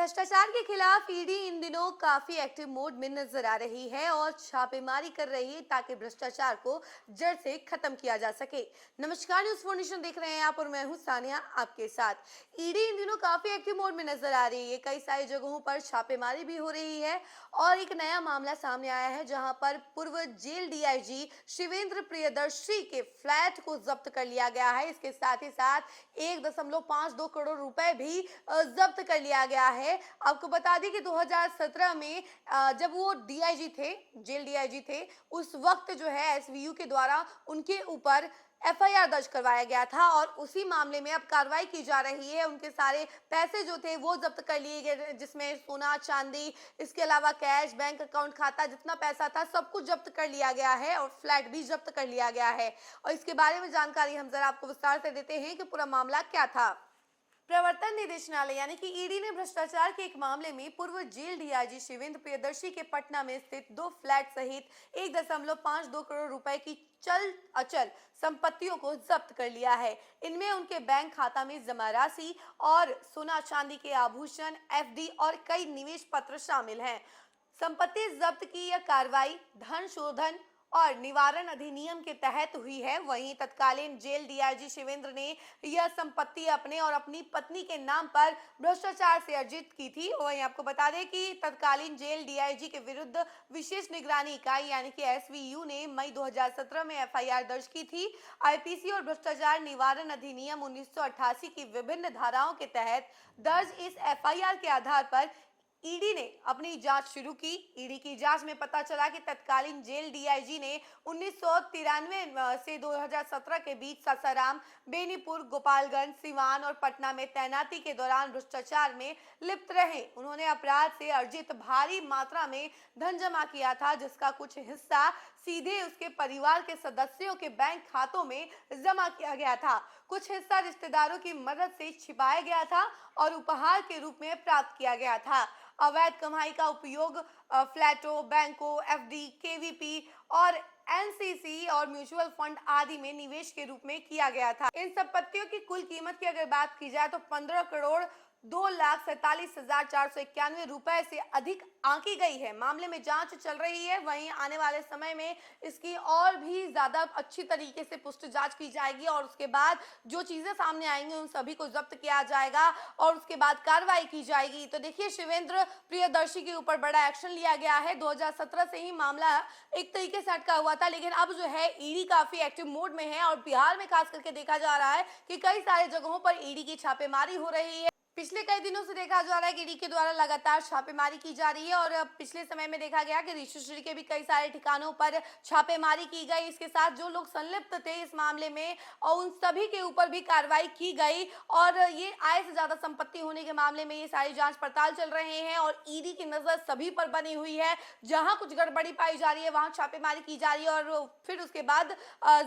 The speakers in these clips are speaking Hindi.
भ्रष्टाचार के खिलाफ ईडी इन दिनों काफी एक्टिव मोड में नजर आ रही है और छापेमारी कर रही है ताकि भ्रष्टाचार को जड़ से खत्म किया जा सके। नमस्कार, न्यूज़ फॉर देख रहे हैं आप और मैं हूं सानिया आपके साथ। ईडी इन दिनों काफी एक्टिव मोड में नजर आ रही है, कई सारी जगहों पर छापेमारी भी हो रही है और एक नया मामला सामने आया है जहां पर पूर्व जेल डीआईजी शिवेंद्र प्रियदर्शी के फ्लैट को जब्त कर लिया गया है। इसके साथ ही साथ 1.52 करोड़ रुपए भी जब्त कर लिया गया है। आपको बता दें कि 2017 में जब वो डीआईजी थे, जेल डीआईजी थे, उस वक्त जो है एसवीयू के द्वारा उनके ऊपर एफआईआर दर्ज करवाया गया था और उसी मामले में अब कार्रवाई की जा रही है। उनके सारे पैसे जो थे वो जब्त कर लिए गए, जिसमें सोना चांदी, इसके अलावा कैश, बैंक अकाउंट, खाता, जितना पैसा था सब कुछ जब्त कर लिया गया है और फ्लैट भी जब्त कर लिया गया है। और इसके बारे में जानकारी हम जरा आपको विस्तार से देते हैं कि पूरा मामला क्या था। प्रवर्तन निदेशालय यानी कि ईडी ने भ्रष्टाचार के एक मामले में पूर्व जेल डीआईजी शिवेंद्र प्रियदर्शी के पटना में स्थित 2 फ्लैट सहित 1.52 करोड़ रुपए की चल अचल संपत्तियों को जब्त कर लिया है। इनमें उनके बैंक खाता में जमा राशि और सोना चांदी के आभूषण, एफडी और कई निवेश पत्र शामिल हैं। संपत्ति जब्त की यह कार्रवाई धन शोधन और निवारण अधिनियम के तहत हुई है। वहीं तत्कालीन जेल डीआईजी शिवेंद्र ने यह संपत्ति अपने और अपनी पत्नी के नाम पर भ्रष्टाचार से अर्जित की थी। वहीं आपको बता दें कि तत्कालीन जेल डीआईजी के विरुद्ध विशेष निगरानी इकाई यानी कि एसवीयू ने मई 2017 में एफआईआर दर्ज की थी। आईपीसी और भ्रष्टाचार निवारण अधिनियम 1988 की विभिन्न धाराओं के तहत दर्ज इस एफआईआर के आधार पर ईडी ने अपनी जांच शुरू की। ईडी की जांच में पता चला कि तत्कालीन जेल डीआईजी ने 1993 से 2017 के बीच सासाराम, बेनीपुर, गोपालगंज, सिवान और पटना में तैनाती के दौरान भ्रष्टाचार में लिप्त रहे। उन्होंने अपराध से अर्जित भारी मात्रा में धन जमा किया था, जिसका कुछ हिस्सा सीधे उसके परिवार के सदस्यों के बैंक खातों में जमा किया गया था, कुछ हिस्सा रिश्तेदारों की मदद से छिपाया गया था और उपहार के रूप में प्राप्त किया गया था। अवैध कमाई का उपयोग फ्लैटों, बैंकों, एफडी, केवीपी और एनसीसी और म्यूचुअल फंड आदि में निवेश के रूप में किया गया था। इन संपत्तियों की कुल कीमत की अगर बात की जाए तो 15 करोड़ 2,47,491 रुपए से अधिक आंकी गई है। मामले में जांच चल रही है। वहीं आने वाले समय में इसकी और भी ज्यादा अच्छी तरीके से पुष्ट जांच की जाएगी और उसके बाद जो चीजें सामने आएंगी उन सभी को जब्त किया जाएगा और उसके बाद कार्रवाई की जाएगी। तो देखिए, शिवेंद्र प्रियदर्शी के ऊपर बड़ा एक्शन लिया गया है। 2017 से ही मामला एक तरीके से अटका हुआ था, लेकिन अब जो है ईडी काफी एक्टिव मोड में है और बिहार में खास करके देखा जा रहा है कि कई सारे जगहों पर ईडी की छापेमारी हो रही है। पिछले कई दिनों से देखा जा रहा है कि ईडी के द्वारा लगातार छापेमारी की जा रही है और पिछले समय में देखा गया कि ऋषिश्री के भी कई सारे ठिकानों पर छापेमारी की गई। इसके साथ जो लोग संलिप्त थे इस मामले में और उन सभी के ऊपर भी कार्रवाई की गई और ये आय से ज्यादा संपत्ति होने के मामले में ये सारी जांच पड़ताल चल रहे हैं और ईडी की नजर सभी पर बनी हुई है। जहां कुछ गड़बड़ी पाई जा रही है वहां छापेमारी की जा रही है और फिर उसके बाद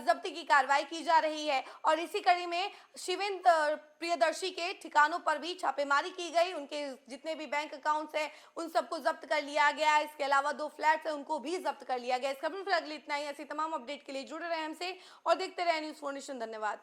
जब्ती की कार्रवाई की जा रही है। और इसी कड़ी में शिवेंद्र प्रियदर्शी के ठिकानों पर भी छापेमारी की गई। उनके जितने भी बैंक अकाउंट्स हैं उन सबको जब्त कर लिया गया। इसके अलावा 2 फ्लैट्स हैं उनको भी जब्त कर लिया गया। इस खबर में फिलहाल इतना ही। ऐसी तमाम अपडेट के लिए जुड़े रहे हमसे और देखते रहे न्यूज़ फॉर नेशन। धन्यवाद।